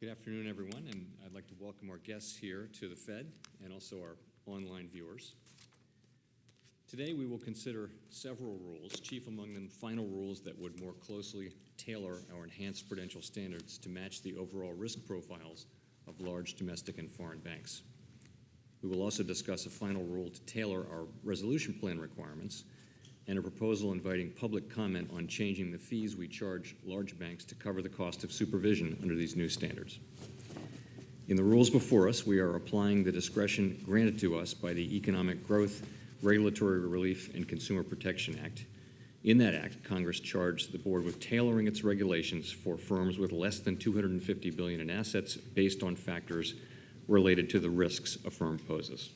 Good afternoon, everyone, and I'd like to welcome our guests here to the Fed and also our online viewers. Today we will consider several rules, chief among them final rules that would more closely tailor our enhanced prudential standards to match the overall risk profiles of large domestic and foreign banks. We will also discuss a final rule to tailor our resolution plan requirements and a proposal inviting public comment on changing the fees we charge large banks to cover the cost of supervision under these new standards. In the rules before us, we are applying the discretion granted to us by the Economic Growth, Regulatory Relief, and Consumer Protection Act. In that act, Congress charged the board with tailoring its regulations for firms with less than $250 billion in assets based on factors related to the risks a firm poses.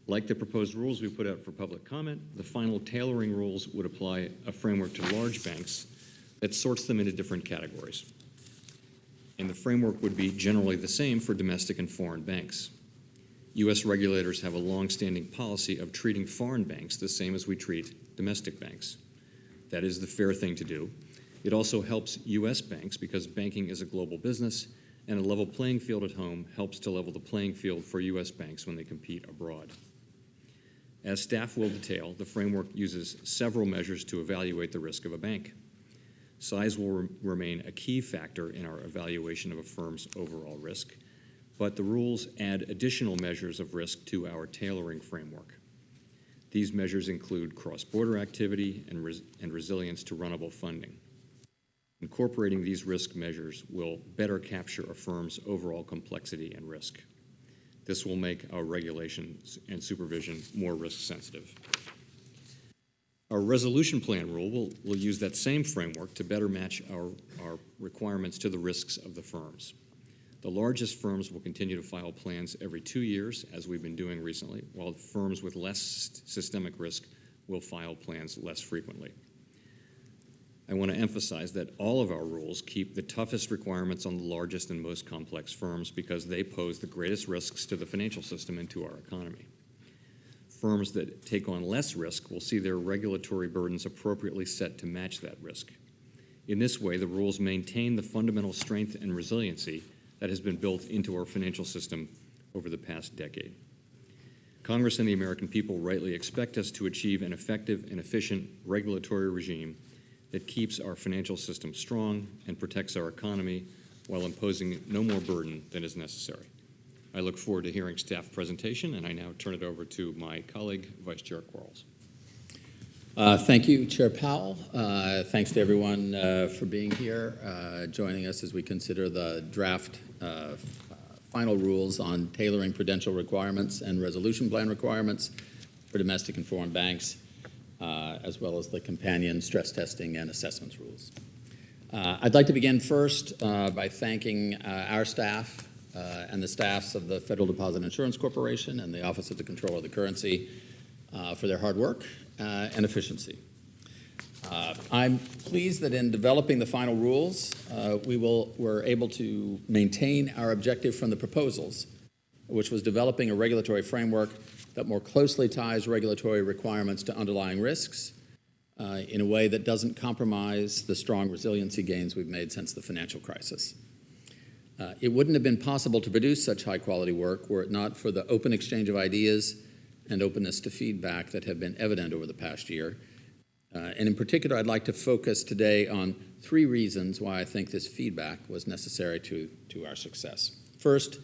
Like the proposed rules we put out for public comment, the final tailoring rules would apply a framework to large banks that sorts them into different categories. And the framework would be generally the same for domestic and foreign banks. U.S. regulators have a long-standing policy of treating foreign banks the same as we treat domestic banks. That is the fair thing to do. It also helps U.S. banks because banking is a global business, and a level playing field at home helps to level the playing field for U.S. banks when they compete abroad. As staff will detail, the framework uses several measures to evaluate the risk of a bank. Size will remain a key factor in our evaluation of a firm's overall risk, but the rules add additional measures of risk to our tailoring framework. These measures include cross-border activity and resilience to runnable funding. Incorporating these risk measures will better capture a firm's overall complexity and risk. This will make our regulations and supervision more risk-sensitive. Our resolution plan rule will use that same framework to better match our requirements to the risks of the firms. The largest firms will continue to file plans every 2 years, as we've been doing recently, while firms with less systemic risk will file plans less frequently. I want to emphasize that all of our rules keep the toughest requirements on the largest and most complex firms because they pose the greatest risks to the financial system and to our economy. Firms that take on less risk will see their regulatory burdens appropriately set to match that risk. In this way, the rules maintain the fundamental strength and resiliency that has been built into our financial system over the past decade. Congress and the American people rightly expect us to achieve an effective and efficient regulatory regime that keeps our financial system strong and protects our economy while imposing no more burden than is necessary. I look forward to hearing staff presentation, and I now turn it over to my colleague, Vice Chair QUARLES. Thank you, Chair Powell. Thanks to everyone for being here, joining us as we consider the draft final rules on tailoring prudential requirements and resolution plan requirements for domestic and foreign banks, as well as the companion stress testing and assessments rules. I'd like to begin first by thanking our staff and the staffs of the Federal Deposit Insurance Corporation and the Office of the Comptroller of the Currency for their hard work and efficiency. I'm pleased that in developing the final rules, we're able to maintain our objective from the proposals, which was developing a regulatory framework that more closely ties regulatory requirements to underlying risks in a way that doesn't compromise the strong resiliency gains we've made since the financial crisis. It wouldn't have been possible to produce such high-quality work were it not for the open exchange of ideas and openness to feedback that have been evident over the past year. And in particular, I'd like to focus today on 3 reasons why I think this feedback was necessary to our success. First,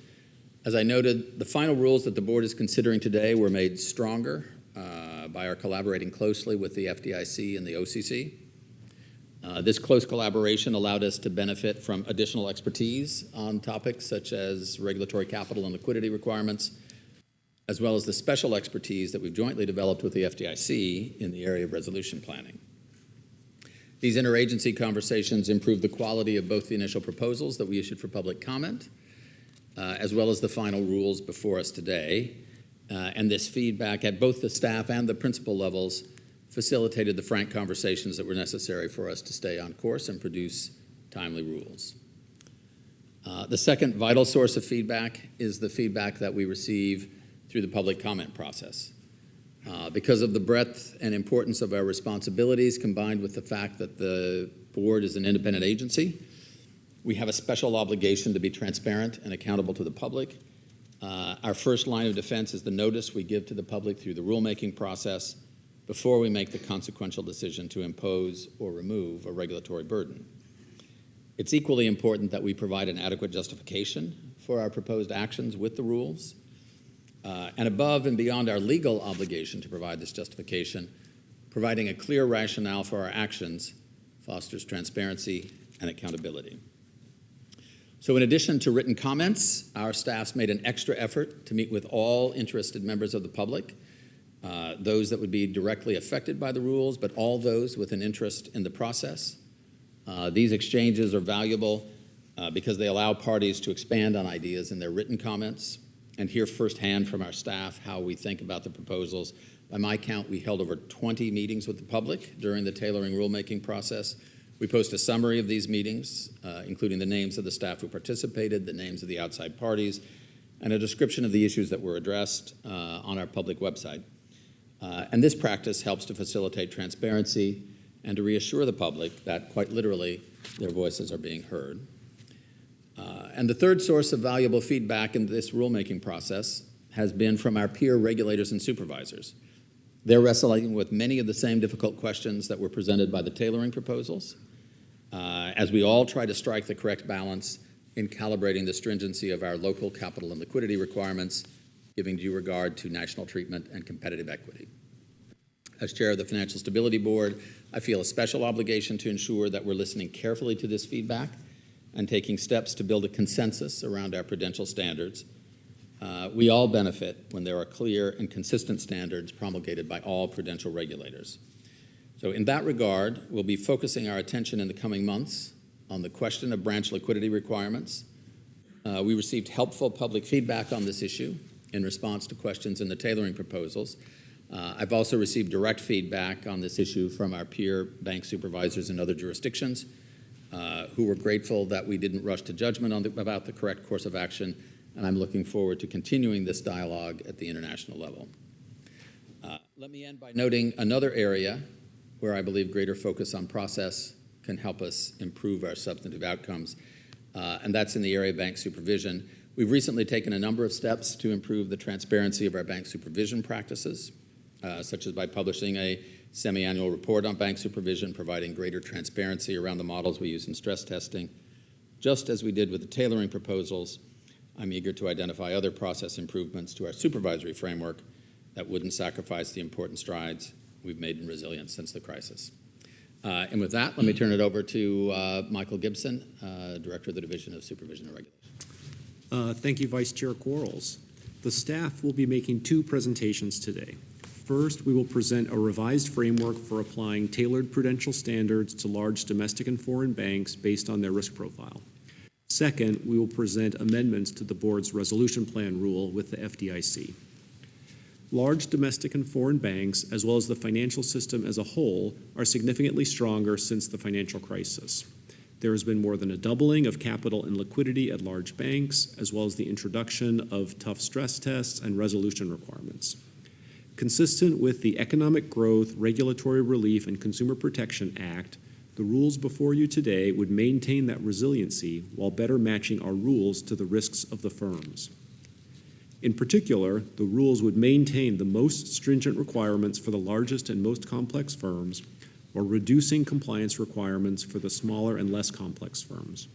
as I noted, the final rules that the board is considering today were made stronger by our collaborating closely with the FDIC and the OCC. This close collaboration allowed us to benefit from additional expertise on topics such as regulatory capital and liquidity requirements, as well as the special expertise that we've jointly developed with the FDIC in the area of resolution planning. These interagency conversations improved the quality of both the initial proposals that we issued for public comment, as well as the final rules before us today. And this feedback at both the staff and the principal levels facilitated the frank conversations that were necessary for us to stay on course and produce timely rules. The second vital source of feedback is the feedback that we receive through the public comment process. Because of the breadth and importance of our responsibilities, combined with the fact that the board is an independent agency, We have a special obligation to be transparent and accountable to the public. Our first line of defense is the notice we give to the public through the rulemaking process before we make the consequential decision to impose or remove a regulatory burden. It's equally important that we provide an adequate justification for our proposed actions with the rules. And above and beyond our legal obligation to provide this justification, providing a clear rationale for our actions fosters transparency and accountability. So in addition to written comments, our staffs made an extra effort to meet with all interested members of the public, those that would be directly affected by the rules, but all those with an interest in the process. These exchanges are valuable because they allow parties to expand on ideas in their written comments and hear firsthand from our staff how we think about the proposals. By my count, we held over 20 meetings with the public during the tailoring rulemaking process. We post a summary of these meetings, including the names of the staff who participated, the names of the outside parties, and a description of the issues that were addressed on our public website. And this practice helps to facilitate transparency and to reassure the public that, quite literally, their voices are being heard. And the third source of valuable feedback in this rulemaking process has been from our peer regulators and supervisors. They're wrestling with many of the same difficult questions that were presented by the tailoring proposals, as we all try to strike the correct balance in calibrating the stringency of our local capital and liquidity requirements, giving due regard to national treatment and competitive equity. As chair of the Financial Stability Board, I feel a special obligation to ensure that we're listening carefully to this feedback and taking steps to build a consensus around our prudential standards. We all benefit when there are clear and consistent standards promulgated by all prudential regulators. So in that regard, we'll be focusing our attention in the coming months on the question of branch liquidity requirements. We received helpful public feedback on this issue in response to questions in the tailoring proposals. I've also received direct feedback on this issue from our peer bank supervisors in other jurisdictions who were grateful that we didn't rush to judgment about the correct course of action, and I'm looking forward to continuing this dialogue at the international level. Let me end by noting another area where I believe greater focus on process can help us improve our substantive outcomes, and that's in the area of bank supervision. We've recently taken a number of steps to improve the transparency of our bank supervision practices, such as by publishing a semi-annual report on bank supervision, providing greater transparency around the models we use in stress testing. Just as we did with the tailoring proposals, I'm eager to identify other process improvements to our supervisory framework that wouldn't sacrifice the important strides we've made in resilience since the crisis. And with that, let me turn it over to Michael Gibson, Director of the Division of Supervision and Regulation. Thank you, Vice Chair Quarles. The staff will be making two presentations today. First, we will present a revised framework for applying tailored prudential standards to large domestic and foreign banks based on their risk profile. Second, we will present amendments to the board's resolution plan rule with the FDIC. Large domestic and foreign banks, as well as the financial system as a whole, are significantly stronger since the financial crisis. There has been more than a doubling of capital and liquidity at large banks, as well as the introduction of tough stress tests and resolution requirements. Consistent with the Economic Growth, Regulatory Relief, and Consumer Protection Act, the rules before you today would maintain that resiliency while better matching our rules to the risks of the firms. In particular, the rules would maintain the most stringent requirements for the largest and most complex firms, or reducing compliance requirements for the smaller and less complex firms.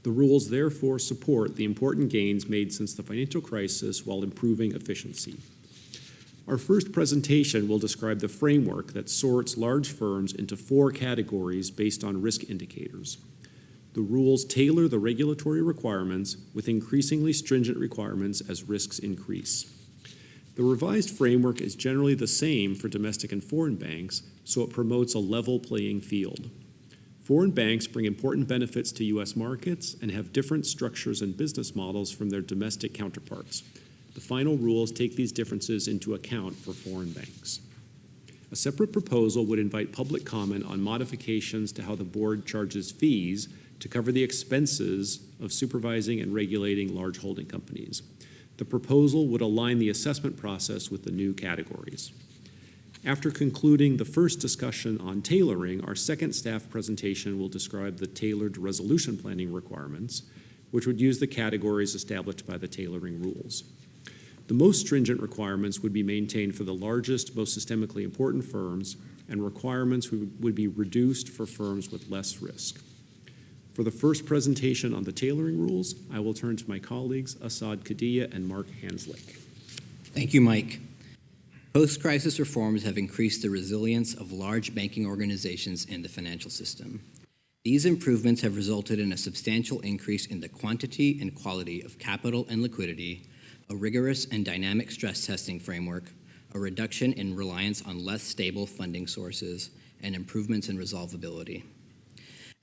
The rules therefore support the important gains made since the financial crisis while improving efficiency. Our first presentation will describe the framework that sorts large firms into 4 categories based on risk indicators. The rules tailor the regulatory requirements with increasingly stringent requirements as risks increase. The revised framework is generally the same for domestic and foreign banks, so it promotes a level playing field. Foreign banks bring important benefits to U.S. markets and have different structures and business models from their domestic counterparts. The final rules take these differences into account for foreign banks. A separate proposal would invite public comment on modifications to how the board charges fees to cover the expenses of supervising and regulating large holding companies. The proposal would align the assessment process with the new categories. After concluding the first discussion on tailoring, our second staff presentation will describe the tailored resolution planning requirements, which would use the categories established by the tailoring rules. The most stringent requirements would be maintained for the largest, most systemically important firms, and requirements would be reduced for firms with less risk. For the first presentation on the tailoring rules, I will turn to my colleagues, Asad Khadija and Mark Hanslick. Thank you, Mike. Post-crisis reforms have increased the resilience of large banking organizations in the financial system. These improvements have resulted in a substantial increase in the quantity and quality of capital and liquidity, a rigorous and dynamic stress testing framework, a reduction in reliance on less stable funding sources, and improvements in resolvability.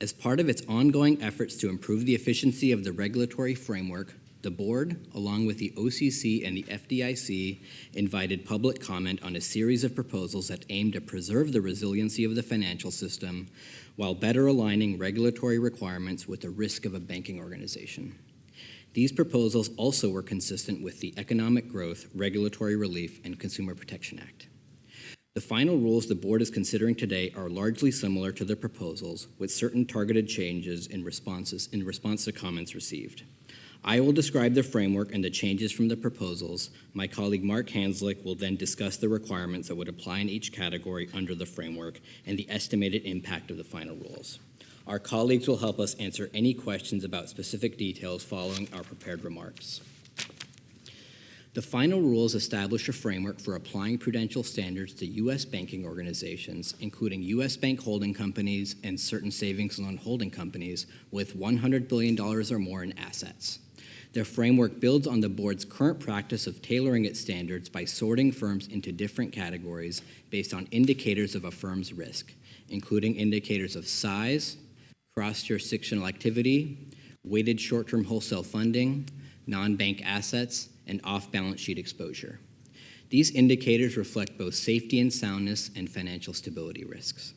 As part of its ongoing efforts to improve the efficiency of the regulatory framework, the board, along with the OCC and the FDIC, invited public comment on a series of proposals that aim to preserve the resiliency of the financial system while better aligning regulatory requirements with the risk of a banking organization. These proposals also were consistent with the Economic Growth, Regulatory Relief, and Consumer Protection Act. The final rules the board is considering today are largely similar to the proposals, with certain targeted changes in response to comments received. I will describe the framework and the changes from the proposals. My colleague Mark Hanslick will then discuss the requirements that would apply in each category under the framework and the estimated impact of the final rules. Our colleagues will help us answer any questions about specific details following our prepared remarks. The final rules establish a framework for applying prudential standards to U.S. banking organizations, including U.S. bank holding companies and certain savings loan holding companies with $100 billion or more in assets. The framework builds on the board's current practice of tailoring its standards by sorting firms into different categories based on indicators of a firm's risk, including indicators of size, cross-jurisdictional activity, weighted short-term wholesale funding, non-bank assets, and off-balance sheet exposure. These indicators reflect both safety and soundness and financial stability risks.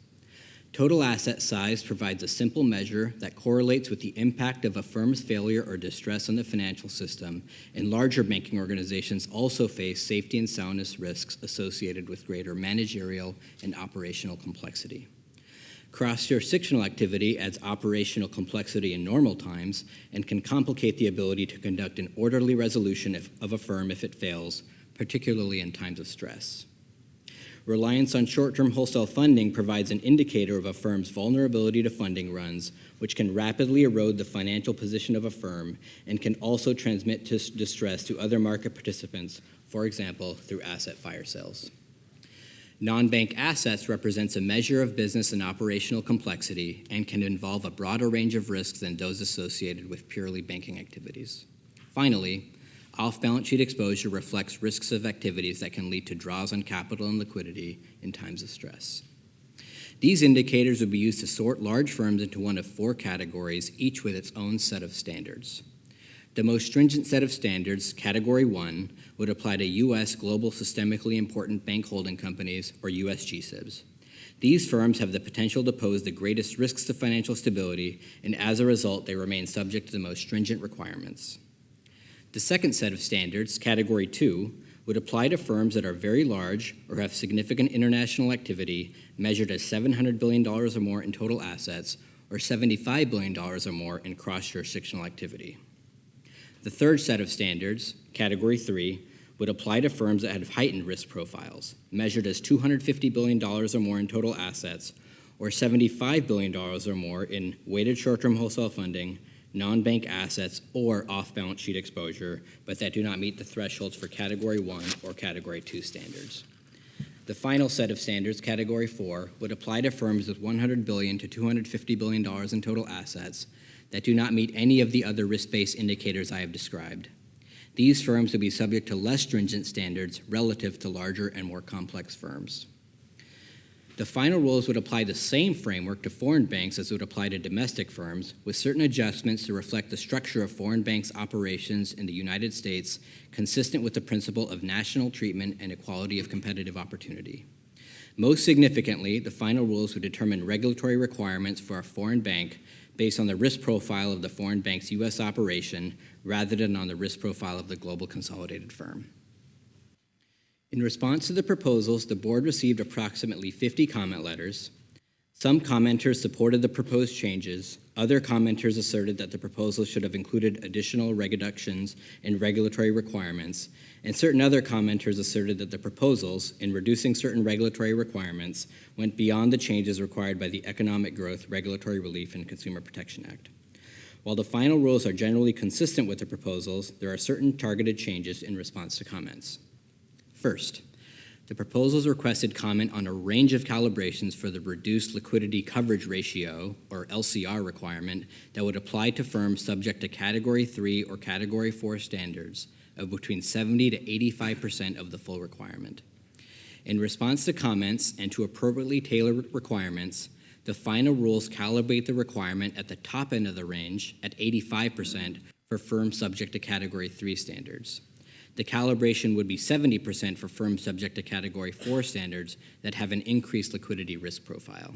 Total asset size provides a simple measure that correlates with the impact of a firm's failure or distress on the financial system, and larger banking organizations also face safety and soundness risks associated with greater managerial and operational complexity. Cross-jurisdictional activity adds operational complexity in normal times and can complicate the ability to conduct an orderly resolution of a firm if it fails, particularly in times of stress. Reliance on short-term wholesale funding provides an indicator of a firm's vulnerability to funding runs, which can rapidly erode the financial position of a firm and can also transmit distress to other market participants, for example, through asset fire sales. Non-bank assets represents a measure of business and operational complexity and can involve a broader range of risks than those associated with purely banking activities. Finally, off-balance sheet exposure reflects risks of activities that can lead to draws on capital and liquidity in times of stress. These indicators would be used to sort large firms into one of four categories, each with its own set of standards. The most stringent set of standards, Category 1, would apply to U.S. global systemically important bank holding companies, or U.S. GSIBs. These firms have the potential to pose the greatest risks to financial stability, and as a result, they remain subject to the most stringent requirements. The second set of standards, Category 2, would apply to firms that are very large or have significant international activity measured as $700 billion or more in total assets or $75 billion or more in cross-jurisdictional activity. The third set of standards, Category 3, would apply to firms that have heightened risk profiles, measured as $250 billion or more in total assets or $75 billion or more in weighted short-term wholesale funding, non-bank assets, or off-balance sheet exposure, but that do not meet the thresholds for Category 1 or Category 2 standards. The final set of standards, Category 4, would apply to firms with $100 billion to $250 billion in total assets that do not meet any of the other risk-based indicators I have described. These firms would be subject to less stringent standards relative to larger and more complex firms. The final rules would apply the same framework to foreign banks as would apply to domestic firms, with certain adjustments to reflect the structure of foreign banks' operations in the United States, consistent with the principle of national treatment and equality of competitive opportunity. Most significantly, the final rules would determine regulatory requirements for a foreign bank based on the risk profile of the foreign bank's U.S. operation rather than on the risk profile of the global consolidated firm. In response to the proposals, the board received approximately 50 comment letters. Some commenters supported the proposed changes. Other commenters asserted that the proposal should have included additional reductions in regulatory requirements, and certain other commenters asserted that the proposals, in reducing certain regulatory requirements, went beyond the changes required by the Economic Growth, Regulatory Relief, and Consumer Protection Act. While the final rules are generally consistent with the proposals, there are certain targeted changes in response to comments. First, the proposals requested comment on a range of calibrations for the reduced liquidity coverage ratio, or LCR requirement, that would apply to firms subject to Category 3 or Category 4 standards of between 70 to 85% of the full requirement. In response to comments and to appropriately tailor requirements, the final rules calibrate the requirement at the top end of the range at 85% for firms subject to Category 3 standards. The calibration would be 70% for firms subject to Category 4 standards that have an increased liquidity risk profile.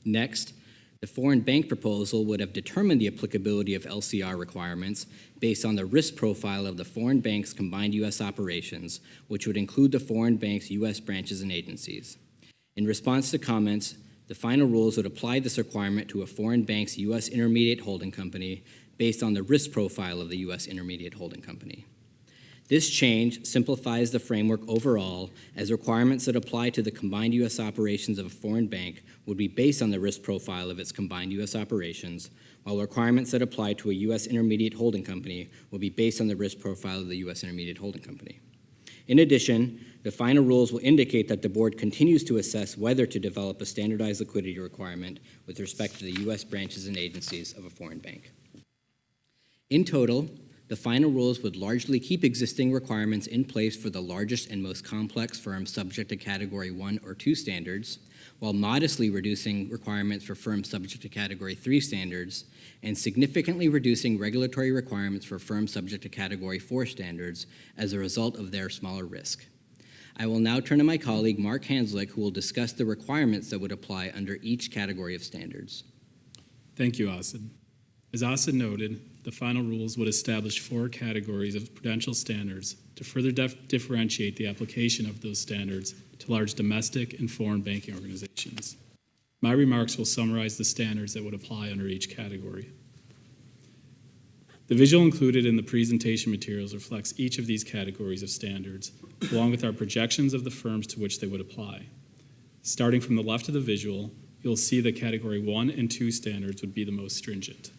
Next, the foreign bank proposal would have determined the applicability of LCR requirements based on the risk profile of the foreign bank's combined U.S. operations, which would include the foreign bank's U.S. branches and agencies. In response to comments, the final rules would apply this requirement to a foreign bank's U.S. intermediate holding company based on the risk profile of the U.S. intermediate holding company. This change simplifies the framework overall, as requirements that apply to the combined U.S. operations of a foreign bank would be based on the risk profile of its combined U.S. operations, while requirements that apply to a U.S. intermediate holding company will be based on the risk profile of the U.S. intermediate holding company. In addition, the final rules will indicate that the board continues to assess whether to develop a standardized liquidity requirement with respect to the U.S. branches and agencies of a foreign bank. In total, the final rules would largely keep existing requirements in place for the largest and most complex firms subject to Category 1 or 2 standards, while modestly reducing requirements for firms subject to Category 3 standards, and significantly reducing regulatory requirements for firms subject to Category 4 standards as a result of their smaller risk. I will now turn to my colleague, Mark Hanslick, who will discuss the requirements that would apply under each category of standards. Thank you, Asid. As Asid noted, the final rules would establish 4 categories of prudential standards to further differentiate the application of those standards to large domestic and foreign banking organizations. My remarks will summarize the standards that would apply under each category. The visual included in the presentation materials reflects each of these categories of standards, along with our projections of the firms to which they would apply. Starting from the left of the visual, you'll see that Category 1 and 2 standards would be the most stringent.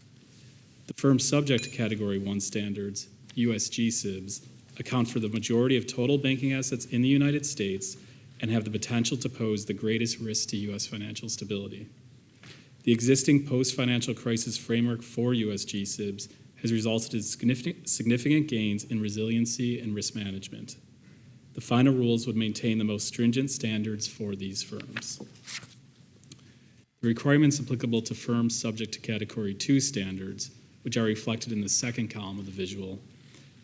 The firms subject to Category 1 standards, U.S. G-SIBs, account for the majority of total banking assets in the United States and have the potential to pose the greatest risk to U.S. financial stability. The existing post-financial crisis framework for U.S. G-SIBs has resulted in significant gains in resiliency and risk management. The final rules would maintain the most stringent standards for these firms. The requirements applicable to firms subject to Category 2 standards, which are reflected in the second column of the visual,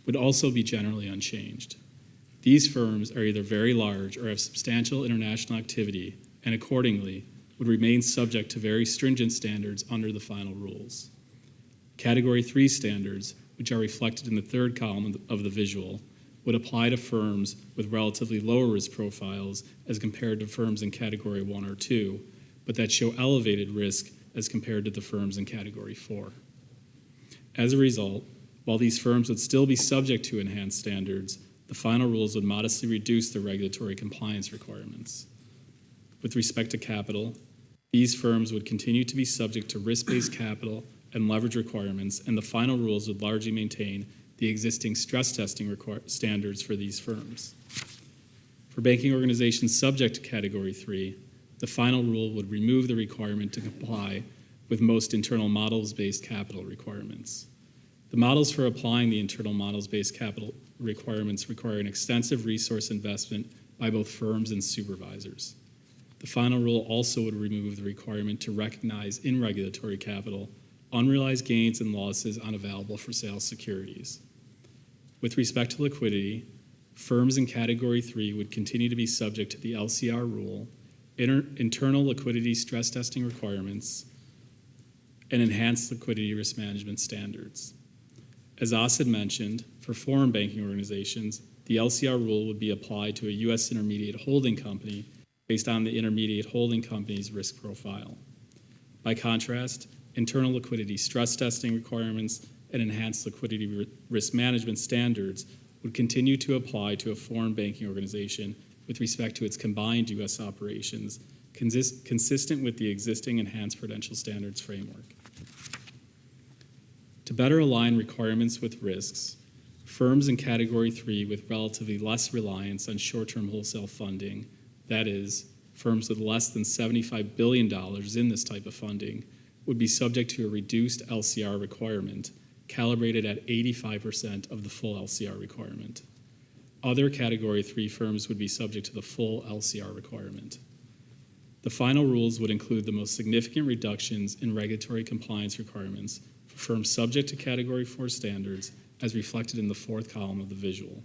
would also be generally unchanged. These firms are either very large or have substantial international activity and accordingly would remain subject to very stringent standards under the final rules. Category 3 standards, which are reflected in the third column of the visual, would apply to firms with relatively lower risk profiles as compared to firms in Category 1 or 2, but that show elevated risk as compared to the firms in Category 4. As a result, while these firms would still be subject to enhanced standards, the final rules would modestly reduce the regulatory compliance requirements. With respect to capital, these firms would continue to be subject to risk-based capital and leverage requirements, and the final rules would largely maintain the existing stress testing standards for these firms. For banking organizations subject to Category 3, the final rule would remove the requirement to comply with most internal models-based capital requirements. The models for applying the internal models-based capital requirements require an extensive resource investment by both firms and supervisors. The final rule also would remove the requirement to recognize in regulatory capital unrealized gains and losses on available-for-sale securities. With respect to liquidity, firms in Category 3 would continue to be subject to the LCR rule, internal liquidity stress testing requirements, and enhanced liquidity risk management standards. As Asid mentioned, for foreign banking organizations, the LCR rule would be applied to a U.S. intermediate holding company based on the intermediate holding company's risk profile. By contrast, internal liquidity stress testing requirements and enhanced liquidity risk management standards would continue to apply to a foreign banking organization with respect to its combined U.S. operations, consistent with the existing enhanced prudential standards framework. To better align requirements with risks, firms in Category 3 with relatively less reliance on short-term wholesale funding, that is, firms with less than $75 billion in this type of funding, would be subject to a reduced LCR requirement, calibrated at 85% of the full LCR requirement. Other Category 3 firms would be subject to the full LCR requirement. The final rules would include the most significant reductions in regulatory compliance requirements for firms subject to Category 4 standards, as reflected in the fourth column of the visual.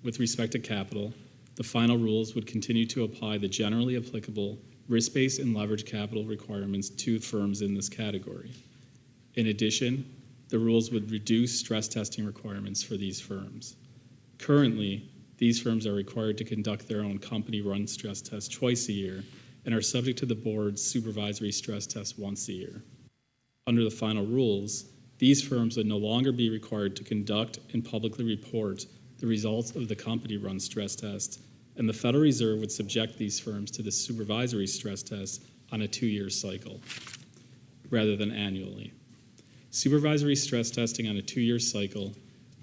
With respect to capital, the final rules would continue to apply the generally applicable risk-based and leverage capital requirements to firms in this category. In addition, the rules would reduce stress testing requirements for these firms. Currently, these firms are required to conduct their own company-run stress test twice a year and are subject to the board's supervisory stress test once a year. Under the final rules, these firms would no longer be required to conduct and publicly report the results of the company-run stress test, and the Federal Reserve would subject these firms to the supervisory stress test on a 2-year cycle, rather than annually. Supervisory stress testing on a 2-year cycle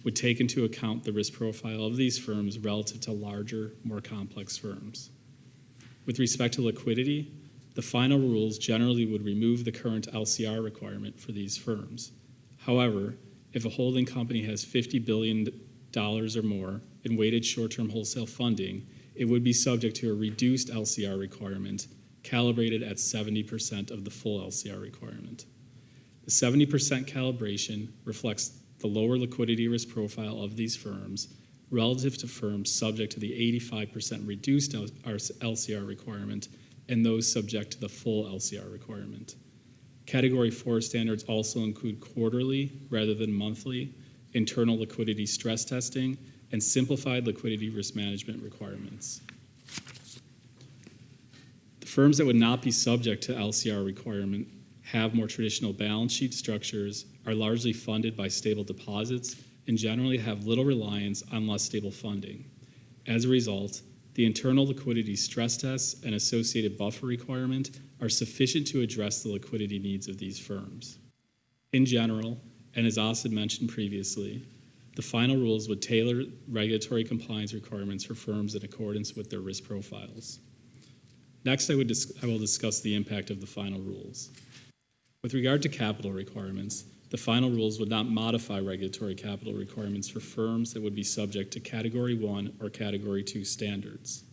would take into account the risk profile of these firms relative to larger, more complex firms. With respect to liquidity, the final rules generally would remove the current LCR requirement for these firms. However, if a holding company has $50 billion or more in weighted short-term wholesale funding, it would be subject to a reduced LCR requirement, calibrated at 70% of the full LCR requirement. The 70% calibration reflects the lower liquidity risk profile of these firms relative to firms subject to the 85% reduced LCR requirement and those subject to the full LCR requirement. Category 4 standards also include quarterly, rather than monthly, internal liquidity stress testing and simplified liquidity risk management requirements. The firms that would not be subject to LCR requirement have more traditional balance sheet structures, are largely funded by stable deposits, and generally have little reliance on less stable funding. As a result, the internal liquidity stress tests and associated buffer requirement are sufficient to address the liquidity needs of these firms. In general, and as Asad mentioned previously, the final rules would tailor regulatory compliance requirements for firms in accordance with their risk profiles. Next, I will discuss the impact of the final rules. With regard to capital requirements, the final rules would not modify regulatory capital requirements for firms that would be subject to Category 1 or Category 2 standards.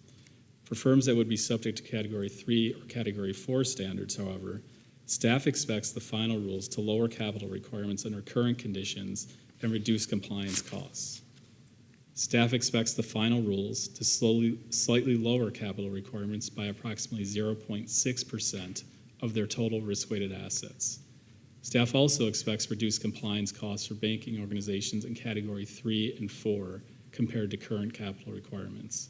For firms that would be subject to Category 3 or Category 4 standards, however, staff expects the final rules to lower capital requirements under current conditions and reduce compliance costs. Staff expects the final rules to slightly lower capital requirements by approximately 0.6% of their total risk-weighted assets. Staff also expects reduced compliance costs for banking organizations in Category 3 and 4 compared to current capital requirements.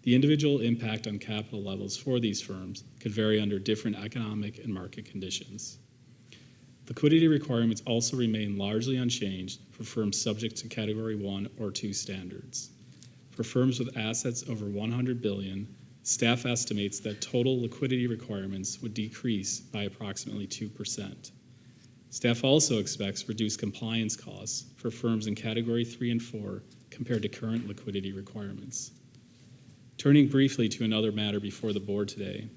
The individual impact on capital levels for these firms could vary under different economic and market conditions. Liquidity requirements also remain largely unchanged for firms subject to Category 1 or 2 standards. For firms with assets over $100 billion, staff estimates that total liquidity requirements would decrease by approximately 2%. Staff also expects reduced compliance costs for firms in Category 3 and 4 compared to current liquidity requirements. Turning briefly to another matter before the board today,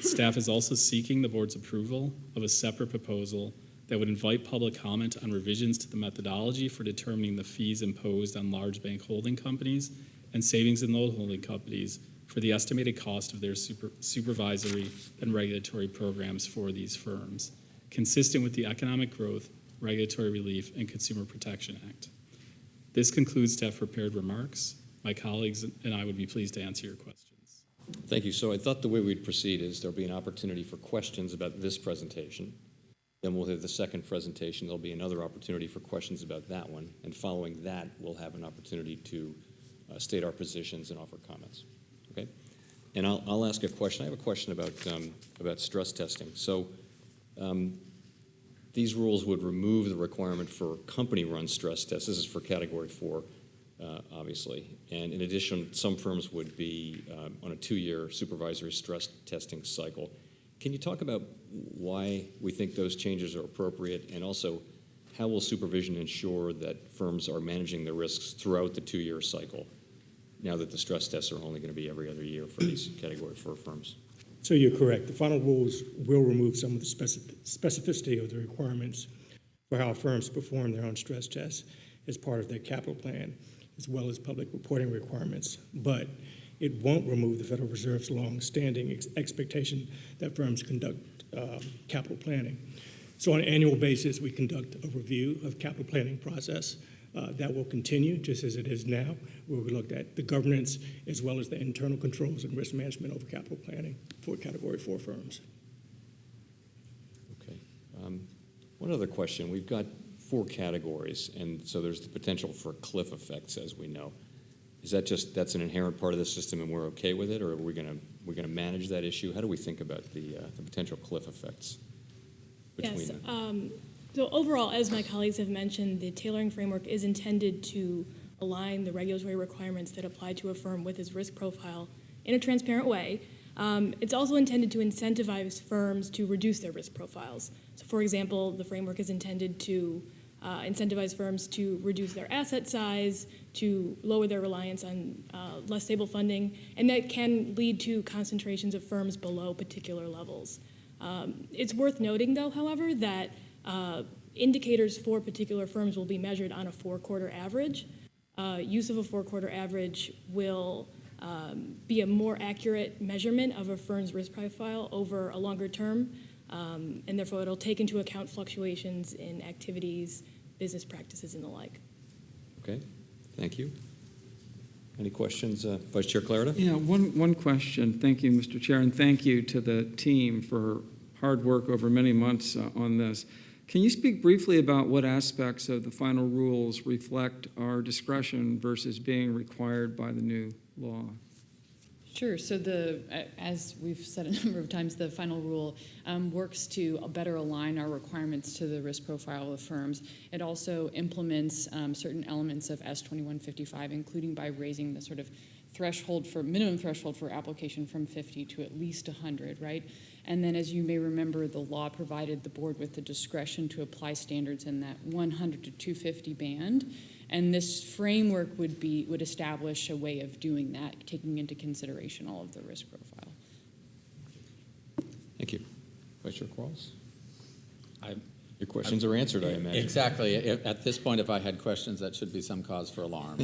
staff is also seeking the board's approval of a separate proposal that would invite public comment on revisions to the methodology for determining the fees imposed on large bank holding companies and savings and loan holding companies for the estimated cost of their supervisory and regulatory programs for these firms, consistent with the Economic Growth, Regulatory Relief, and Consumer Protection Act. This concludes staff prepared remarks. My colleagues and I would be pleased to answer your questions. Thank you. So I thought the way we'd proceed is there'll be an opportunity for questions about this presentation. Then we'll have the second presentation. There'll be another opportunity for questions about that one. And following that, we'll have an opportunity to state our positions and offer comments. Okay? And I'll ask a question. I have a question about stress testing. So these rules would remove the requirement for company-run stress tests. This is for Category 4, obviously. And in addition, some firms would be on a 2-year supervisory stress testing cycle. Can you talk about why we think those changes are appropriate, and also how will supervision ensure that firms are managing the risks throughout the 2-year cycle, now that the stress tests are only going to be every other year for these Category 4 firms? So you're correct. The final rules will remove some of the specificity of the requirements for how firms perform their own stress tests as part of their capital plan, as well as public reporting requirements. But it won't remove the Federal Reserve's long-standing expectation that firms conduct capital planning. So on an annual basis, we conduct a review of capital planning process. That will continue just as it is now, where we looked at the governance as well as the internal controls and risk management over capital planning for Category 4 firms. Okay. One other question. We've got 4 categories, and so there's the potential for cliff effects, as we know. Is that that's an inherent part of the system and we're okay with it, or are we going to manage that issue? How do we think about the potential cliff effects between Yes. them? So overall, as my colleagues have mentioned, the tailoring framework is intended to align the regulatory requirements that apply to a firm with its risk profile in a transparent way. It's also intended to incentivize firms to reduce their risk profiles. So for example, the framework is intended to incentivize firms to reduce their asset size, to lower their reliance on less stable funding, and that can lead to concentrations of firms below particular levels. It's worth noting, though, however, that indicators for particular firms will be measured on a 4-quarter average. Use of a 4-quarter average will be a more accurate measurement of a firm's risk profile over a longer term, and therefore it'll take into account fluctuations in activities, business practices, and the like. Okay, thank you. Any questions? Vice Chair Clarida? Yeah, one question. Thank you, Mr. Chair, and thank you to the team for hard work over many months on this. Can you speak briefly about what aspects of the final rules reflect our discretion versus being required by the new law? Sure. So as we've said a number of times, the final rule works to better align our requirements to the risk profile of firms. It also implements certain elements of S2155, including by raising the sort of minimum threshold for application from 50 to at least 100, right? And then, as you may remember, the law provided the board with the discretion to apply standards in that 100 to 250 band. And this framework would establish a way of doing that, taking into consideration all of the risk profile. Thank you. Vice Chair QUARLES? Your questions are answered, I imagine. Exactly. At this point, if I had questions, that should be some cause for alarm.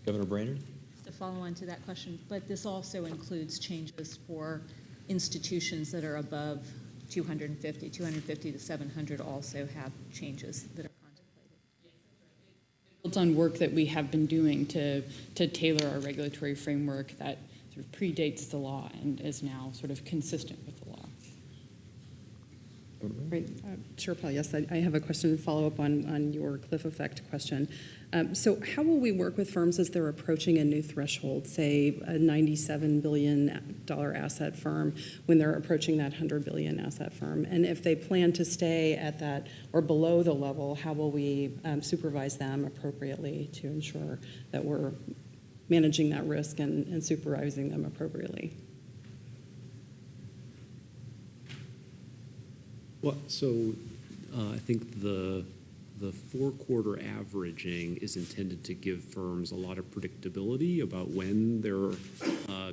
Governor Brainerd? To follow on to that question, but this also includes changes for institutions that are above 250 to 700 also have changes that are contemplated. It builds on work that we have been doing to tailor our regulatory framework that sort of predates the law and is now sort of consistent with the law. Right. Chair Powell, yes, I have a question to follow up on your cliff effect question. So how will we work with firms as they're approaching a new threshold, say a $97 billion asset firm, when they're approaching that $100 billion asset firm? And if they plan to stay at that or below the level, how will we supervise them appropriately to ensure that we're managing that risk and supervising them appropriately? Well, so I think the 4-quarter averaging is intended to give firms a lot of predictability about when they're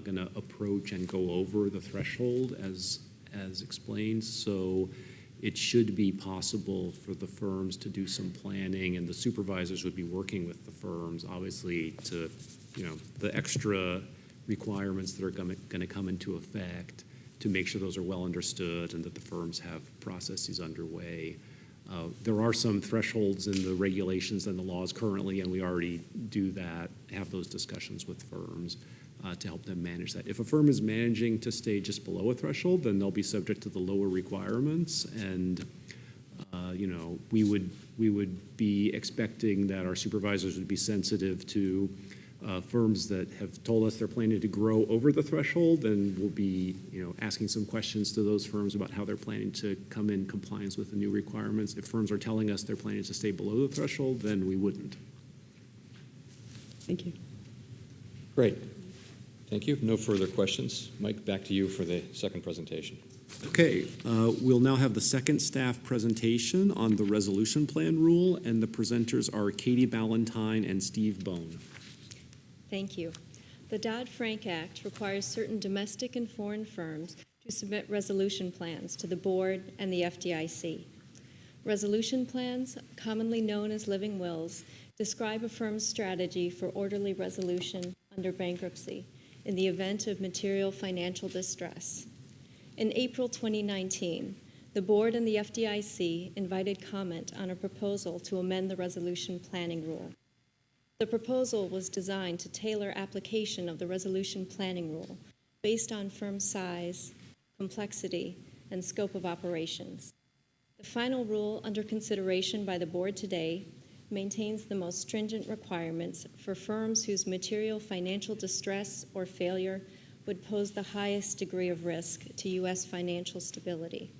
going to approach and go over the threshold as explained. So it should be possible for the firms to do some planning, and the supervisors would be working with the firms, obviously, to, the extra requirements that are going to come into effect, to make sure those are well understood and that the firms have processes underway. There are some thresholds in the regulations and the laws currently, and we already do that, have those discussions with firms to help them manage that. If a firm is managing to stay just below a threshold, then they'll be subject to the lower requirements, and we would be expecting that our supervisors would be sensitive to firms that have told us they're planning to grow over the threshold, and we'll be, asking some questions to those firms about how they're planning to come in compliance with the new requirements. If firms are telling us they're planning to stay below the threshold, then we wouldn't. Thank you. Great. Thank you. No further questions. Mike, back to you for the second presentation. Okay, we'll now have the second staff presentation on the resolution plan rule, and the presenters are Katie Ballantyne and Steve Bone. Thank you. The Dodd-Frank Act requires certain domestic and foreign firms to submit resolution plans to the board and the FDIC. Resolution plans, commonly known as living wills, describe a firm's strategy for orderly resolution under bankruptcy in the event of material financial distress. In April 2019, the board and the FDIC invited comment on a proposal to amend the resolution planning rule. The proposal was designed to tailor application of the resolution planning rule based on firm size, complexity, and scope of operations. The final rule under consideration by the board today maintains the most stringent requirements for firms whose material financial distress or failure would pose the highest degree of risk to U.S. financial stability,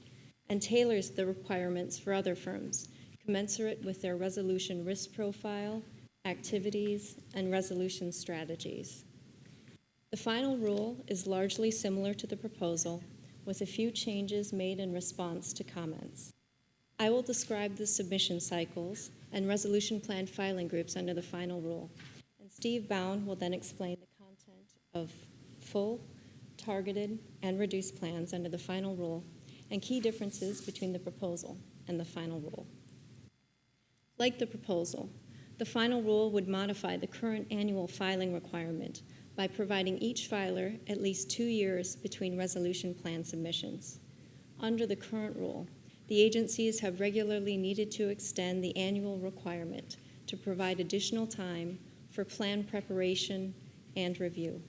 and tailors the requirements for other firms commensurate with their resolution risk profile, activities, and resolution strategies. The final rule is largely similar to the proposal, with a few changes made in response to comments. I will describe the submission cycles and resolution plan filing groups under the final rule, and Steve Bowne will then explain the content of full, targeted, and reduced plans under the final rule and key differences between the proposal and the final rule. Like the proposal, the final rule would modify the current annual filing requirement by providing each filer at least 2 years between resolution plan submissions. Under the current rule, the agencies have regularly needed to extend the annual requirement to provide additional time for plan preparation and review.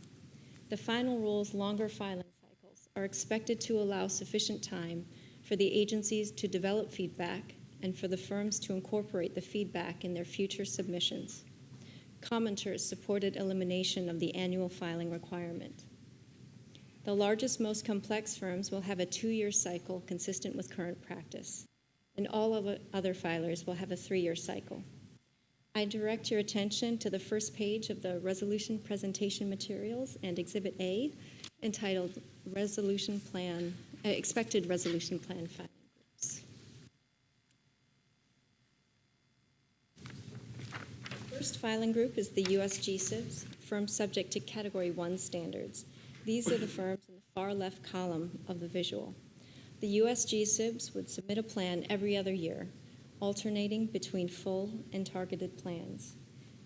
The final rule's longer filing cycles are expected to allow sufficient time for the agencies to develop feedback and for the firms to incorporate the feedback in their future submissions. Commenters supported elimination of the annual filing requirement. The largest, most complex firms will have a 2-year cycle consistent with current practice, and all of the other filers will have a 3-year cycle. I direct your attention to the first page of the resolution presentation materials and Exhibit A, entitled Expected Resolution Plan Filing Groups. The first filing group is the U.S. GSIBs, firms subject to Category 1 standards. These are the firms in the far left column of the visual. The U.S. GSIBs would submit a plan every other year, alternating between full and targeted plans.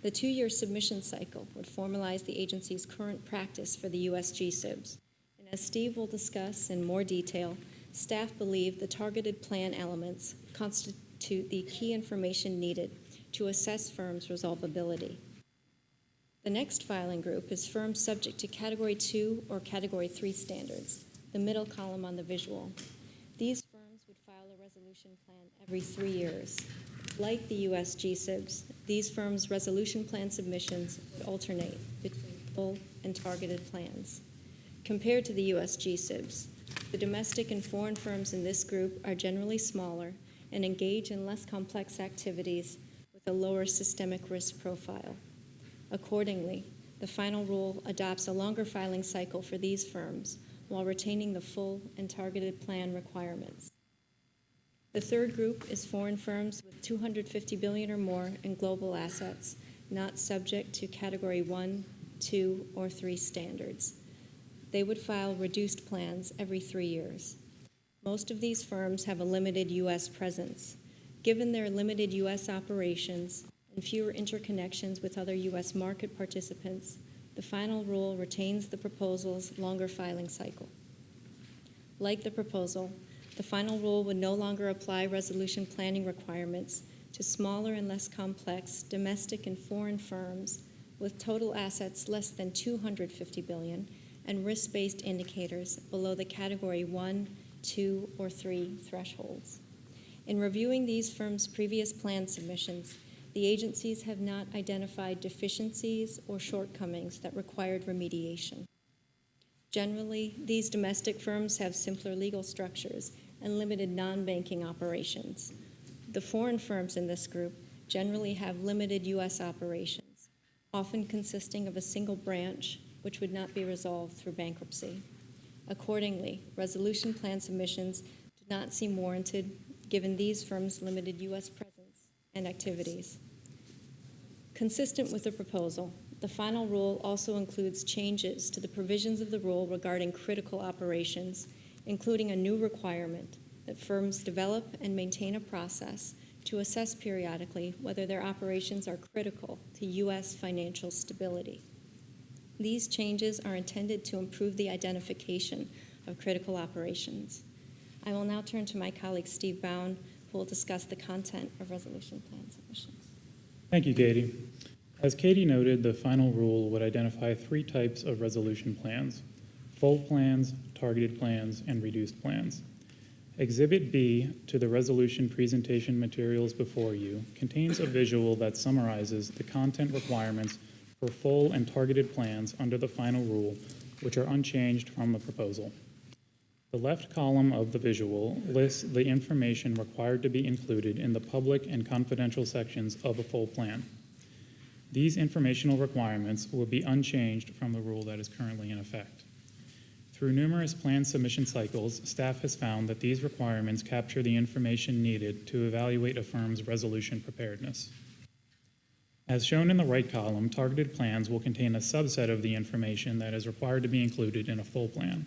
The 2-year submission cycle would formalize the agency's current practice for the U.S. GSIBs. And as Steve will discuss in more detail, staff believe the targeted plan elements constitute the key information needed to assess firms' resolvability. The next filing group is firms subject to Category 2 or Category 3 standards, the middle column on the visual. These firms would file a resolution plan every 3 years. Like the U.S. GSIBs, these firms' resolution plan submissions would alternate between full and targeted plans. Compared to the U.S. GSIBs, the domestic and foreign firms in this group are generally smaller and engage in less complex activities with a lower systemic risk profile. Accordingly, the final rule adopts a longer filing cycle for these firms while retaining the full and targeted plan requirements. The third group is foreign firms with $250 billion or more in global assets, not subject to Category 1, 2, or 3 standards. They would file reduced plans every 3 years. Most of these firms have a limited U.S. presence. Given their limited U.S. operations and fewer interconnections with other U.S. market participants, the final rule retains the proposal's longer filing cycle. Like the proposal, the final rule would no longer apply resolution planning requirements to smaller and less complex domestic and foreign firms with total assets less than $250 billion and risk-based indicators below the Category 1, 2, or 3 thresholds. In reviewing these firms' previous plan submissions, the agencies have not identified deficiencies or shortcomings that required remediation. Generally, these domestic firms have simpler legal structures and limited non-banking operations. The foreign firms in this group generally have limited U.S. operations, often consisting of a single branch, which would not be resolved through bankruptcy. Accordingly, resolution plan submissions do not seem warranted given these firms' limited U.S. presence and activities. Consistent with the proposal, the final rule also includes changes to the provisions of the rule regarding critical operations, including a new requirement that firms develop and maintain a process to assess periodically whether their operations are critical to U.S. financial stability. These changes are intended to improve the identification of critical operations. I will now turn to my colleague Steve Bowman, who will discuss the content of resolution plan submissions. Thank you, Katie. As Katie noted, the final rule would identify 3 types of resolution plans: full plans, targeted plans, and reduced plans. Exhibit B to the resolution presentation materials before you contains a visual that summarizes the content requirements for full and targeted plans under the final rule, which are unchanged from the proposal. The left column of the visual lists the information required to be included in the public and confidential sections of a full plan. These informational requirements will be unchanged from the rule that is currently in effect. Through numerous plan submission cycles, staff has found that these requirements capture the information needed to evaluate a firm's resolution preparedness. As shown in the right column, targeted plans will contain a subset of the information that is required to be included in a full plan.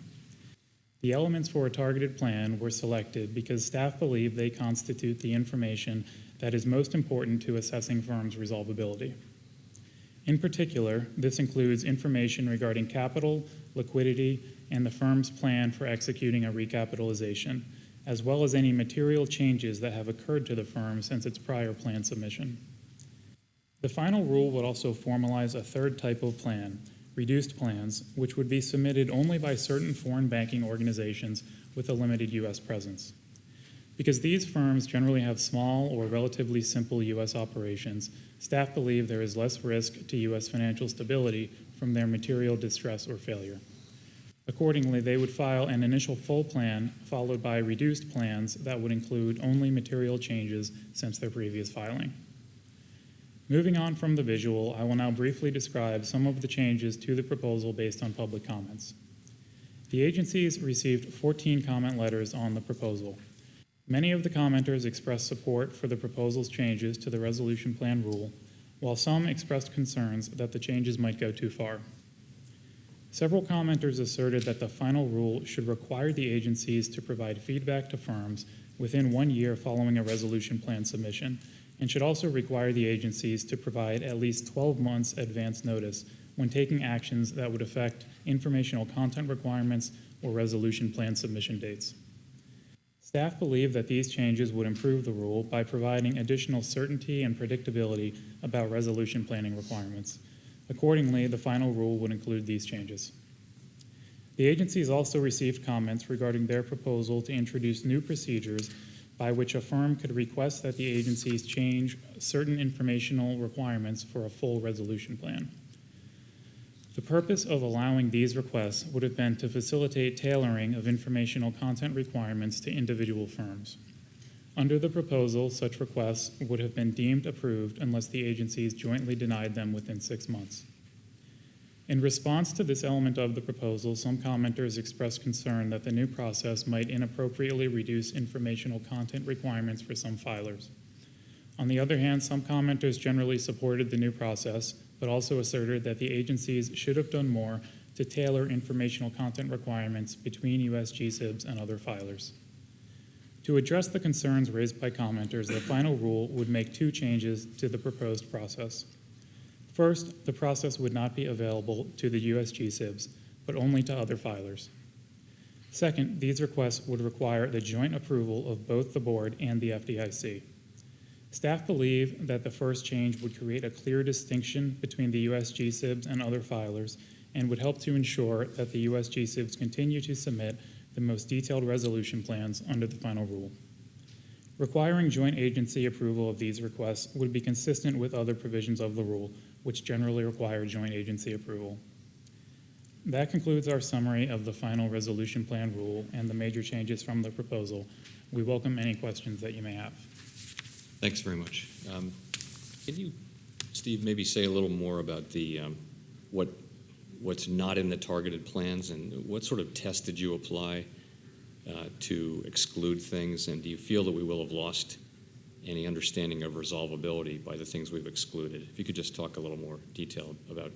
The elements for a targeted plan were selected because staff believe they constitute the information that is most important to assessing firms' resolvability. In particular, this includes information regarding capital, liquidity, and the firm's plan for executing a recapitalization, as well as any material changes that have occurred to the firm since its prior plan submission. The final rule would also formalize a third type of plan, reduced plans, which would be submitted only by certain foreign banking organizations with a limited U.S. presence. Because these firms generally have small or relatively simple U.S. operations, staff believe there is less risk to U.S. financial stability from their material distress or failure. Accordingly, they would file an initial full plan followed by reduced plans that would include only material changes since their previous filing. Moving on from the visual, I will now briefly describe some of the changes to the proposal based on public comments. The agencies received 14 comment letters on the proposal. Many of the commenters expressed support for the proposal's changes to the resolution plan rule, while some expressed concerns that the changes might go too far. Several commenters asserted that the final rule should require the agencies to provide feedback to firms within 1 year following a resolution plan submission, and should also require the agencies to provide at least 12 months advance notice when taking actions that would affect informational content requirements or resolution plan submission dates. Staff believe that these changes would improve the rule by providing additional certainty and predictability about resolution planning requirements. Accordingly, the final rule would include these changes. The agencies also received comments regarding their proposal to introduce new procedures by which a firm could request that the agencies change certain informational requirements for a full resolution plan. The purpose of allowing these requests would have been to facilitate tailoring of informational content requirements to individual firms. Under the proposal, such requests would have been deemed approved unless the agencies jointly denied them within 6 months. In response to this element of the proposal, some commenters expressed concern that the new process might inappropriately reduce informational content requirements for some filers. On the other hand, some commenters generally supported the new process, but also asserted that the agencies should have done more to tailor informational content requirements between U.S. GSIBs and other filers. To address the concerns raised by commenters, the final rule would make 2 changes to the proposed process. First, the process would not be available to the U.S. GSIBs, but only to other filers. Second, these requests would require the joint approval of both the board and the FDIC. Staff believe that the first change would create a clear distinction between the U.S. GSIBs and other filers and would help to ensure that the U.S. GSIBs continue to submit the most detailed resolution plans under the final rule. Requiring joint agency approval of these requests would be consistent with other provisions of the rule, which generally require joint agency approval. That concludes our summary of the final resolution plan rule and the major changes from the proposal. We welcome any questions that you may have. Thanks very much. Can you, Steve, maybe say a little more about the what's not in the targeted plans, and what sort of test did you apply to exclude things, and do you feel that we will have lost any understanding of resolvability by the things we've excluded? If you could just talk a little more detail about,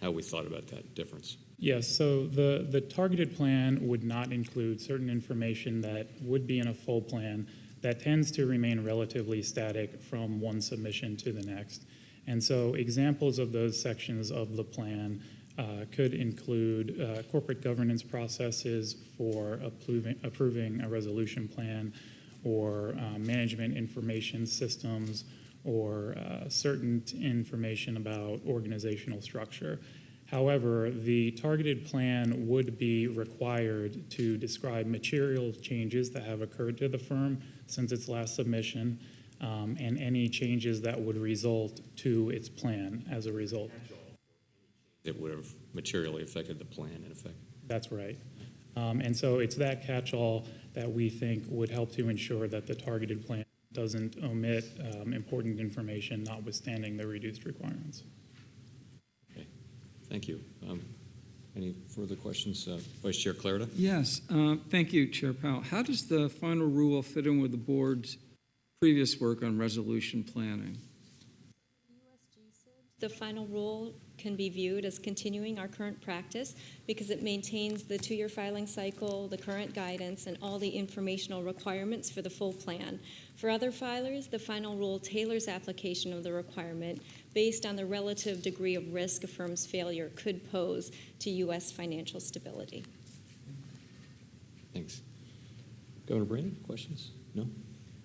how we thought about that difference. Yes, so the targeted plan would not include certain information that would be in a full plan that tends to remain relatively static from one submission to the next. And so examples of those sections of the plan could include corporate governance processes for approving a resolution plan, or management information systems, or certain information about organizational structure. However, the targeted plan would be required to describe material changes that have occurred to the firm since its last submission, and any changes that would result to its plan as a result. It would have materially affected the plan, in effect. That's right. And so it's that catch-all that we think would help to ensure that the targeted plan doesn't omit important information, notwithstanding the reduced requirements. Okay, thank you. Any further questions? Vice Chair Clarida? Yes, thank you, Chair Powell. How does the final rule fit in with the board's previous work on resolution planning? The final rule can be viewed as continuing our current practice because it maintains the 2-year filing cycle, the current guidance, and all the informational requirements for the full plan. For other filers, the final rule tailors application of the requirement based on the relative degree of risk a firm's failure could pose to U.S. financial stability. Thanks. Governor Brandon, questions? No?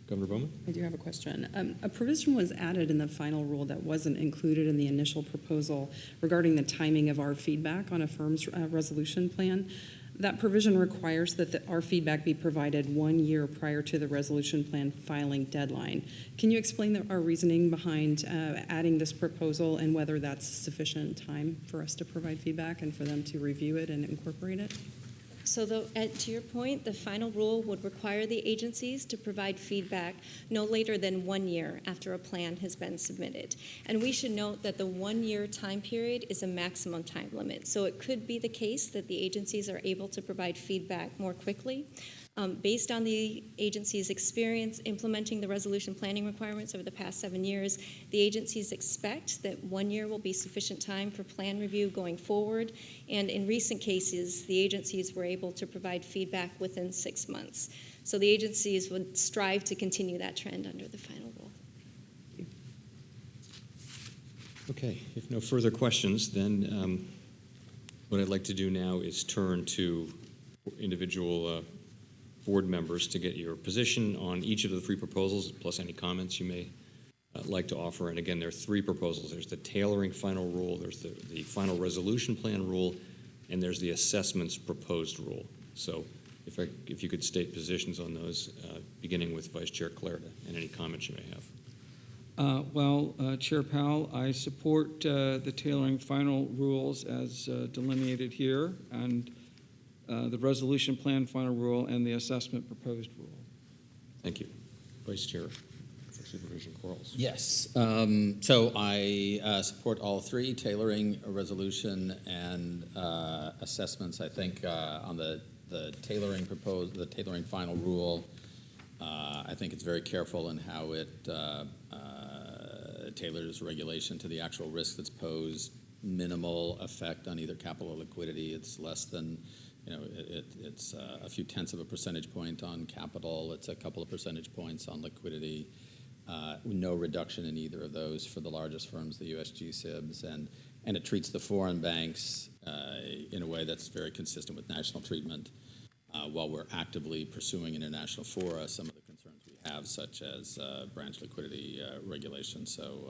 Governor Bowman? I do have a question. A provision was added in the final rule that wasn't included in the initial proposal regarding the timing of our feedback on a firm's resolution plan. That provision requires that our feedback be provided 1 year prior to the resolution plan filing deadline. Can you explain our reasoning behind adding this proposal and whether that's sufficient time for us to provide feedback and for them to review it and incorporate it? So to your point, the final rule would require the agencies to provide feedback no later than 1 year after a plan has been submitted. And we should note that the 1 year time period is a maximum time limit. So it could be the case that the agencies are able to provide feedback more quickly. Based on the agency's experience implementing the resolution planning requirements over the past 7 years, the agencies expect that 1 year will be sufficient time for plan review going forward. And in recent cases, the agencies were able to provide feedback within 6 months. So the agencies would strive to continue that trend under the final rule. Okay, if no further questions, then what I'd like to do now is turn to individual board members to get your position on each of the 3 proposals, plus any comments you may like to offer. And again, there are 3 proposals. There's the tailoring final rule, there's the final resolution plan rule, and there's the assessments proposed rule. So if you could state positions on those, beginning with Vice Chair Clarida, and any comments you may have. Chair Powell, I support the tailoring final rules as delineated here, and the resolution plan final rule and the assessment proposed rule. Thank you. Vice Chair for Supervision, QUARLES. Yes. So I support all 3, tailoring, resolution, and assessments. I think on the tailoring final rule, I think it's very careful in how it tailors regulation to the actual risk that's posed. Minimal effect on either capital or liquidity. It's less than, it's a few tenths of a percentage point on capital. It's a couple of percentage points on liquidity. No reduction in either of those for the largest firms, the US G-SIBs, and it treats the foreign banks in a way that's very consistent with national treatment, while we're actively pursuing international fora some of the concerns we have, such as branch liquidity regulation. So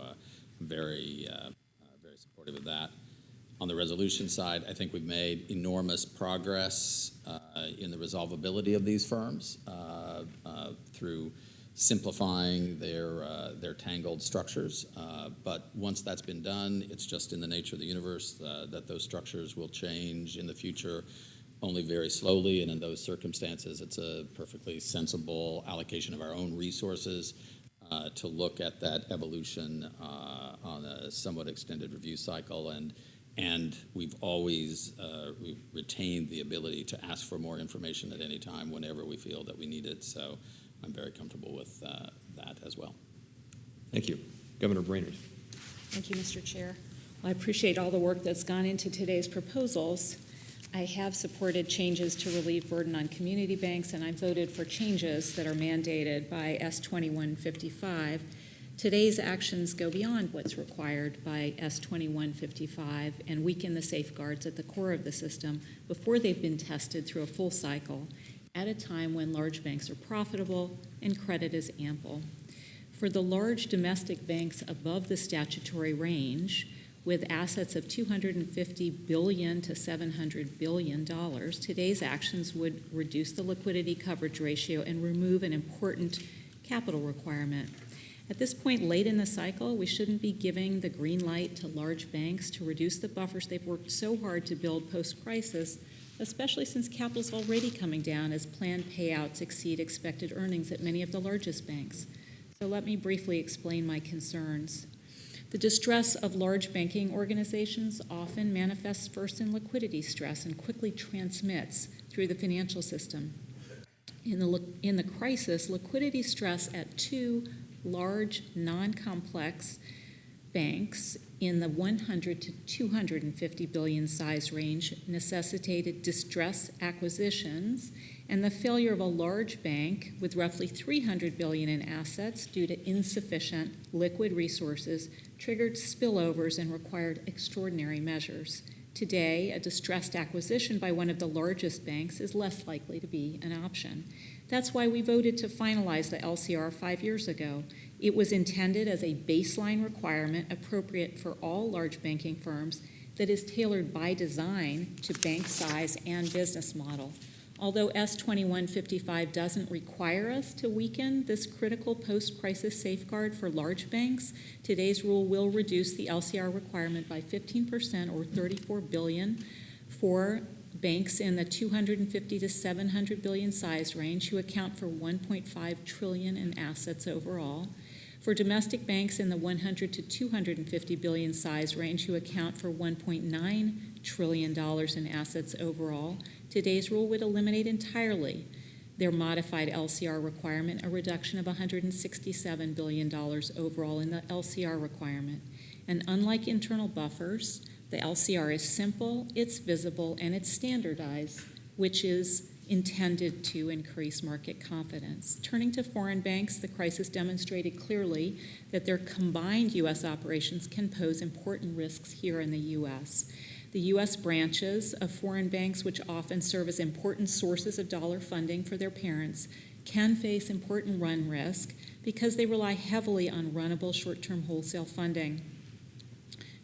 I'm very supportive of that. On the resolution side, I think we've made enormous progress in the resolvability of these firms through simplifying their tangled structures. But once that's been done, it's just in the nature of the universe that those structures will change in the future only very slowly, and in those circumstances, it's a perfectly sensible allocation of our own resources to look at that evolution on a somewhat extended review cycle. And we've always retained the ability to ask for more information at any time whenever we feel that we need it. So I'm very comfortable with that as well. Thank you. Governor Brainerd. Thank you, Mr. Chair. Well, I appreciate all the work that's gone into today's proposals. I have supported changes to relieve burden on community banks, and I voted for changes that are mandated by S2155. Today's actions go beyond what's required by S2155 and weaken the safeguards at the core of the system before they've been tested through a full cycle at a time when large banks are profitable and credit is ample. For the large domestic banks above the statutory range, with assets of $250 billion to $700 billion, today's actions would reduce the liquidity coverage ratio and remove an important capital requirement. At this point late in the cycle, we shouldn't be giving the green light to large banks to reduce the buffers they've worked so hard to build post-crisis, especially since capital's already coming down as planned payouts exceed expected earnings at many of the largest banks. So let me briefly explain my concerns. The distress of large banking organizations often manifests first in liquidity stress and quickly transmits through the financial system. In the crisis, liquidity stress at two large, non-complex banks in the 100 to 250 billion size range necessitated distress acquisitions, and the failure of a large bank with roughly 300 billion in assets due to insufficient liquid resources triggered spillovers and required extraordinary measures. Today, a distressed acquisition by one of the largest banks is less likely to be an option. That's why we voted to finalize the LCR 5 years ago. It was intended as a baseline requirement appropriate for all large banking firms that is tailored by design to bank size and business model. Although S2155 doesn't require us to weaken this critical post-crisis safeguard for large banks, today's rule will reduce the LCR requirement by 15% or $34 billion for banks in the 250 to 700 billion size range who account for 1.5 trillion in assets overall. For domestic banks in the 100 to 250 billion size range who account for $1.9 trillion in assets overall, today's rule would eliminate entirely their modified LCR requirement, a reduction of $167 billion overall in the LCR requirement. And unlike internal buffers, the LCR is simple, it's visible, and it's standardized, which is intended to increase market confidence. Turning to foreign banks, the crisis demonstrated clearly that their combined U.S. operations can pose important risks here in the U.S. The U.S. branches of foreign banks, which often serve as important sources of dollar funding for their parents, can face important run risk because they rely heavily on runnable short-term wholesale funding.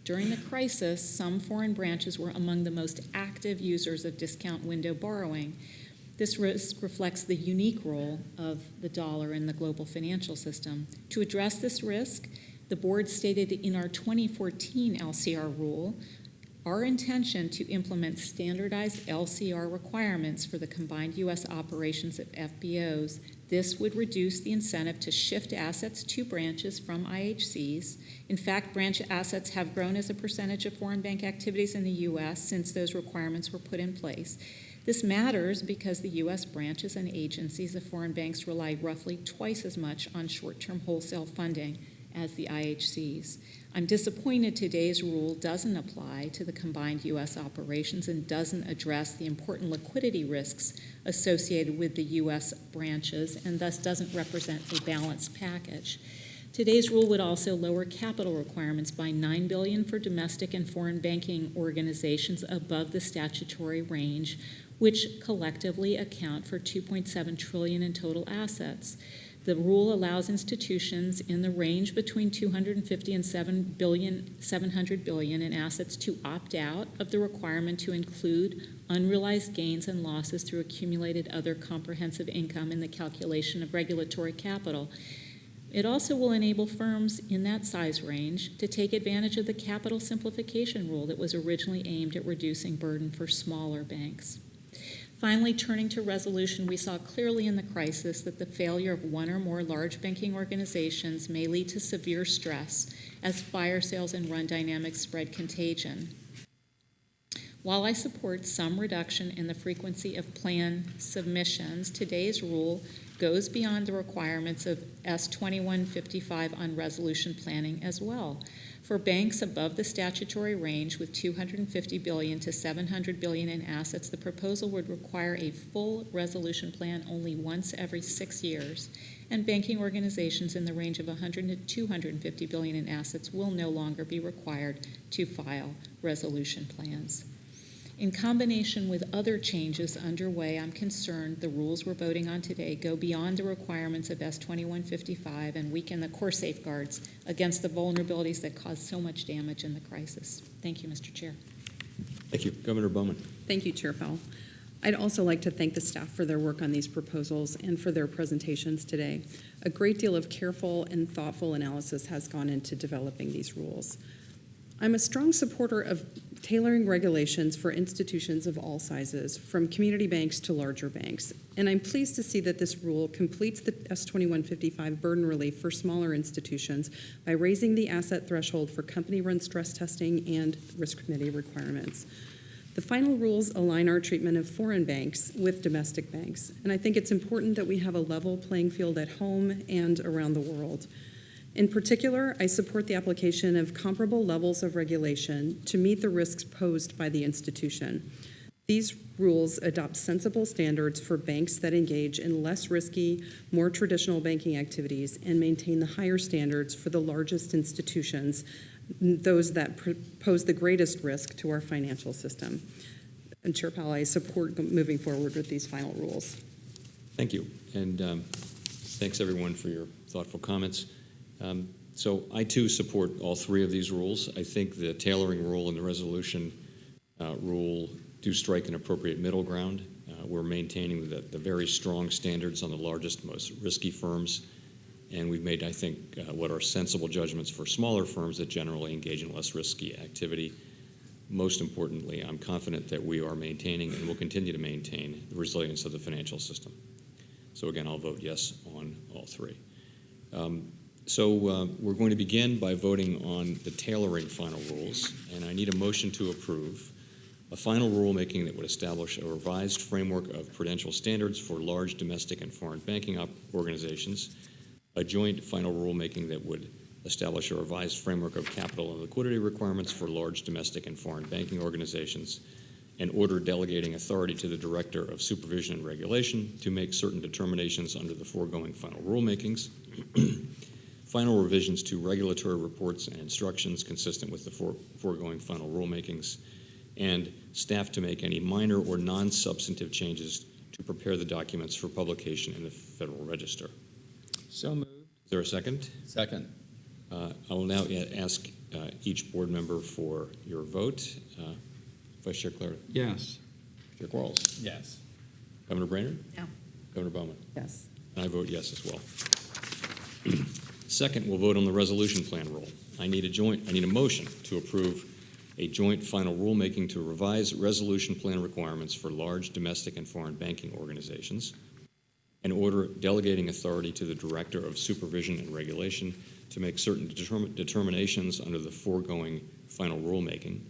During the crisis, some foreign branches were among the most active users of discount window borrowing. This risk reflects the unique role of the dollar in the global financial system. To address this risk, the board stated in our 2014 LCR rule our intention to implement standardized LCR requirements for the combined U.S. operations of FBOs. This would reduce the incentive to shift assets to branches from IHCs. In fact, branch assets have grown as a percentage of foreign bank activities in the U.S. since those requirements were put in place. This matters because the U.S. branches and agencies of foreign banks rely roughly twice as much on short-term wholesale funding as the IHCs. I'm disappointed today's rule doesn't apply to the combined U.S. operations and doesn't address the important liquidity risks associated with the U.S. branches and thus doesn't represent a balanced package. Today's rule would also lower capital requirements by $9 billion for domestic and foreign banking organizations above the statutory range, which collectively account for $2.7 trillion in total assets. The rule allows institutions in the range between 250 and 700 billion in assets to opt out of the requirement to include unrealized gains and losses through accumulated other comprehensive income in the calculation of regulatory capital. It also will enable firms in that size range to take advantage of the capital simplification rule that was originally aimed at reducing burden for smaller banks. Finally, turning to resolution, we saw clearly in the crisis that the failure of one or more large banking organizations may lead to severe stress as fire sales and run dynamics spread contagion. While I support some reduction in the frequency of plan submissions, today's rule goes beyond the requirements of S2155 on resolution planning as well. For banks above the statutory range with 250 billion to 700 billion in assets, the proposal would require a full resolution plan only once every 6 years, and banking organizations in the range of 100 to 250 billion in assets will no longer be required to file resolution plans. In combination with other changes underway, I'm concerned the rules we're voting on today go beyond the requirements of S2155 and weaken the core safeguards against the vulnerabilities that caused so much damage in the crisis. Thank you, Mr. Chair. Thank you. Governor Bowman. Thank you, Chair Powell. I'd also like to thank the staff for their work on these proposals and for their presentations today. A great deal of careful and thoughtful analysis has gone into developing these rules. I'm a strong supporter of tailoring regulations for institutions of all sizes, from community banks to larger banks. And I'm pleased to see that this rule completes the S2155 burden relief for smaller institutions by raising the asset threshold for company-run stress testing and risk committee requirements. The final rules align our treatment of foreign banks with domestic banks, and I think it's important that we have a level playing field at home and around the world. In particular, I support the application of comparable levels of regulation to meet the risks posed by the institution. These rules adopt sensible standards for banks that engage in less risky, more traditional banking activities and maintain the higher standards for the largest institutions, those that pose the greatest risk to our financial system. And Chair Powell, I support moving forward with these final rules. Thank you. And thanks, everyone, for your thoughtful comments. So I, too, support all three of these rules. I think the tailoring rule and the resolution rule do strike an appropriate middle ground. We're maintaining the very strong standards on the largest, most risky firms, and we've made, I think, what are sensible judgments for smaller firms that generally engage in less risky activity. Most importantly, I'm confident that we are maintaining and will continue to maintain the resilience of the financial system. So again, I'll vote yes on all three. So we're going to begin by voting on the tailoring final rules, and I need a motion to approve a final rulemaking that would establish a revised framework of prudential standards for large domestic and foreign banking organizations, a joint final rulemaking that would establish a revised framework of capital and liquidity requirements for large domestic and foreign banking organizations, an order delegating authority to the Director of Supervision and Regulation to make certain determinations under the foregoing final rulemakings, final revisions to regulatory reports and instructions consistent with the foregoing final rulemakings, and staff to make any minor or non-substantive changes to prepare the documents for publication in the Federal Register. So moved. Is there a second? Second. I will now ask each board member for your vote. Vice Chair Clare? Yes. Chair QUARLES? Yes. Governor Brainerd? No. Governor Bowman? Yes. And I vote yes as well. Second, we'll vote on the resolution plan rule. I need a motion to approve a joint final rulemaking to revise resolution plan requirements for large domestic and foreign banking organizations, an order delegating authority to the Director of Supervision and Regulation to make certain determinations under the foregoing final rulemaking,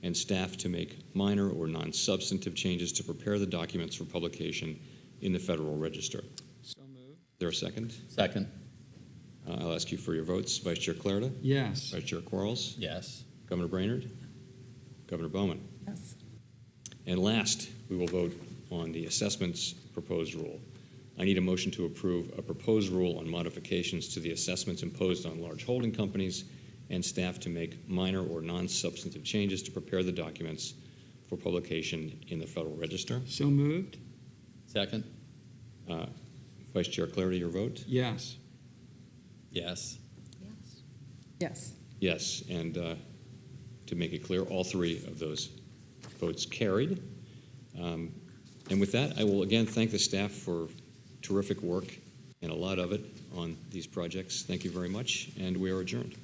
and staff to make minor or non-substantive changes to prepare the documents for publication in the Federal Register. So moved. Is there a second? Second. I'll ask you for your votes. Vice Chair Clarida? Yes. Vice Chair QUARLES? Yes. Governor Brainerd? Governor Bowman? Yes. And last, we will vote on the assessments proposed rule. I need a motion to approve a proposed rule on modifications to the assessments imposed on large holding companies and staff to make minor or non-substantive changes to prepare the documents for publication in the Federal Register. So moved. Second. Vice Chair Clarity, your vote? Yes. Yes. Yes. Yes, and to make it clear, all three of those votes carried. And with that, I will again thank the staff for terrific work, and a lot of it, on these projects. Thank you very much, and we are adjourned.